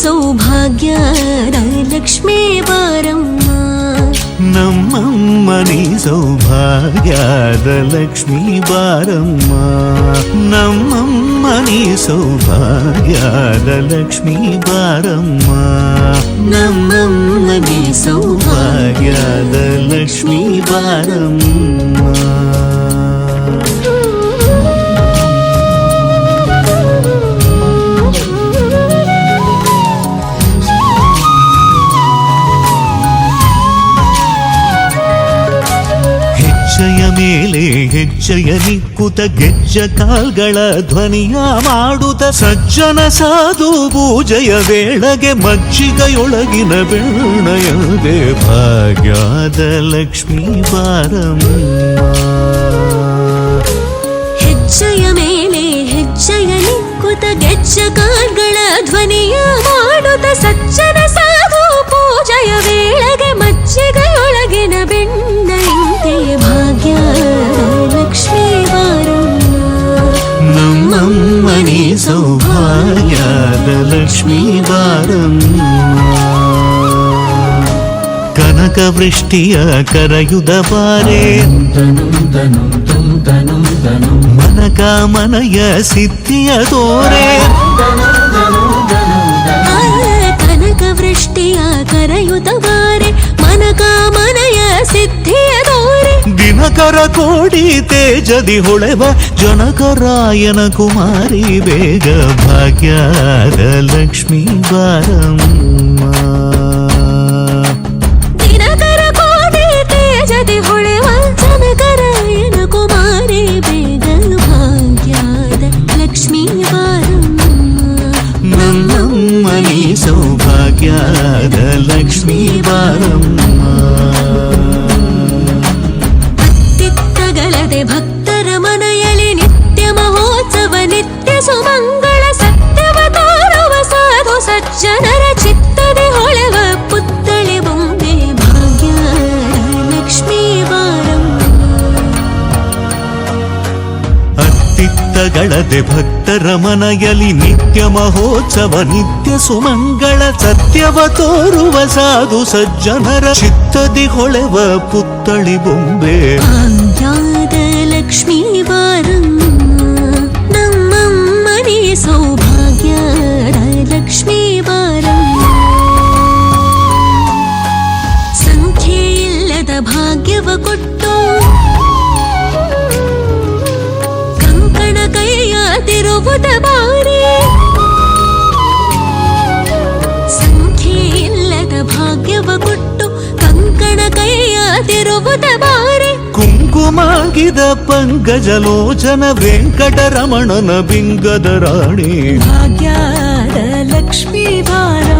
ಸೌಭಾಗ್ಯದ ಲಕ್ಷ್ಮೀ ಬಾರಮ್ಮ. ನಮ್ಮಮ್ಮ ನೀ ಸೌಭಾಗ್ಯದ ಲಕ್ಷ್ಮೀ ಬಾರಮ್ಮ. ನಮ್ಮಮ್ಮ ನೀ ಸೌಭಾಗ್ಯದ ಲಕ್ಷ್ಮೀ ಬಾರಮ್ಮ. ನಮ್ಮಮ್ಮ ನೀ ಸೌಭಾಗ್ಯದ ಲಕ್ಷ್ಮೀ ಬಾರಮ್ಮ. ಹೆಜ್ಜೆಯ ಮೇಲೆ ಹೆಜ್ಜೆಯ ನಿಕ್ಕುತ ಗೆಜ್ಜ ಕಾಲ್ಗಳ ಧ್ವನಿಯ ಮಾಡುತ್ತ ಸಜ್ಜನ ಸಾಧು ಪೂಜೆಯ ವೇಳೆಗೆ ಮಜ್ಜಿಗೆಯೊಳಗಿನ ಬೆಣ್ಣೆಯದೆ ಭಾಗ್ಯದ ಲಕ್ಷ್ಮೀ ಬಾರಮ್ಮ. ಹೆಜ್ಜೆಯ ಮೇಲೆ ಹೆಜ್ಜೆಯ ನಿಕ್ಕುತ ಗೆಜ್ಜ ಕಾಲ್ಗಳ ಧ್ವನಿಯ ಮಾಡುತ್ತ ಸಜ್ಜನ ಸಾಧು ಪೂಜೆಯ ವೇಳೆಗೆ ಮಜ್ಜಿಗೆಯೊಳಗಿನ ಬೆಣ್ಣೆಯಂತೆ ಭಾಗ್ಯದ ಲಕ್ಷ್ಮೀ ಬಾರಮ್ಮ. ನಮ್ಮಮ್ಮ ನೀ ಸೌಭಾಗ್ಯದ ಲಕ್ಷ್ಮೀ ಬಾರಮ್ಮ. ಕನಕ ವೃಷ್ಟಿಯ ಕರೆಯುದ ಬಾರೆ ಮನಕ ಮನಯ ಸಿದ್ಧಿಯ ತೋರೆ. ಕನಕ ವೃಷ್ಟಿಯ ಕರೆಯುದ ಬಾರೆ ಮನಕ ಮನಯ ಸಿದ್ಧಿಯ ತೋರೆ. ದಿನಕರ ಕೋಡಿ ತೇಜದಿ ಹೊಳೆವ ಜನಕರಾಯನ ಕುಮಾರಿ ಬೇಗ ಭಾಗ್ಯದ ಲಕ್ಷ್ಮೀ ಬಾರಮ್ಮ. ದಿನಕರ ಕೋಡಿ ತೇಜದಿ ಹೊಳೆವ ಜನಕರಾಯನ ಕುಮಾರಿ ಬೇಗ ಭಾಗ್ಯದ ಲಕ್ಷ್ಮೀ ಬಾರಮ್ಮ. ನಮ್ಮಮ್ಮ ನೀ ಸೌಭಾಗ್ಯದ ಲಕ್ಷ್ಮೀ ಬಾರಮ್ಮ. ಅತ್ತಿತ್ತಗಲದೆ ಭಕ್ತರ ಮನೆಯಲ್ಲಿ ನಿತ್ಯ ಮಹೋತ್ಸವ ನಿತ್ಯ ಸುಮಂಗಳ ಸತ್ಯವ ತೋರುವ ಸಾಧು ಸಜ್ಜನರ ಚಿತ್ತದೆ ಹೊಳೆವ ಪುತ್ಥಳಿ ಬೊಂಬೆ ಭಾಗ್ಯದ ಲಕ್ಷ್ಮೀ ಬಾರಮ್ಮ. ಅತ್ತಿತ್ತಗಳದೆ ಭಕ್ತರ ಮನೆಯಲ್ಲಿ ನಿತ್ಯ ಮಹೋತ್ಸವ ನಿತ್ಯ ಸುಮಂಗಳ ಸತ್ಯವ ತೋರುವ ಸಾಧು ಸಜ್ಜನರ ಚಿತ್ತದಿ ಹೊಳೆವ ಪುತ್ಥಳಿ ಬೊಂಬೆ ಭಾಗ್ಯದ ಲಕ್ಷ್ಮೀ ಬಾರಮ್ಮ. ನಮ್ಮಮ್ಮ ನೀ ಸೌಭಾಗ್ಯದ ಲಕ್ಷ್ಮೀ ಬಾರಮ್ಮ. ಸಂಖ್ಯೆ ಇಲ್ಲದ ಭಾಗ್ಯವ ಕೊಟ್ಟು ಕಂಕಣ ಕೈಯ ತಿರುವುದ ಬಾರಿ. ಸಂಖ್ಯೆ ಇಲ್ಲದ ಭಾಗ್ಯವ ಕೊಟ್ಟು ಕಂಕಣ ಕೈಯ ತಿರುವುದ ಬಾರಿ. ಕುಂಕುಮಾಗಿದ ಪಂಕಜಲೋಚನ ವೆಂಕಟರಮಣನ ಬಿಂಗದ ರಾಣಿ ಭಾಗ್ಯದ ಲಕ್ಷ್ಮೀ ಬಾರಮ್ಮ.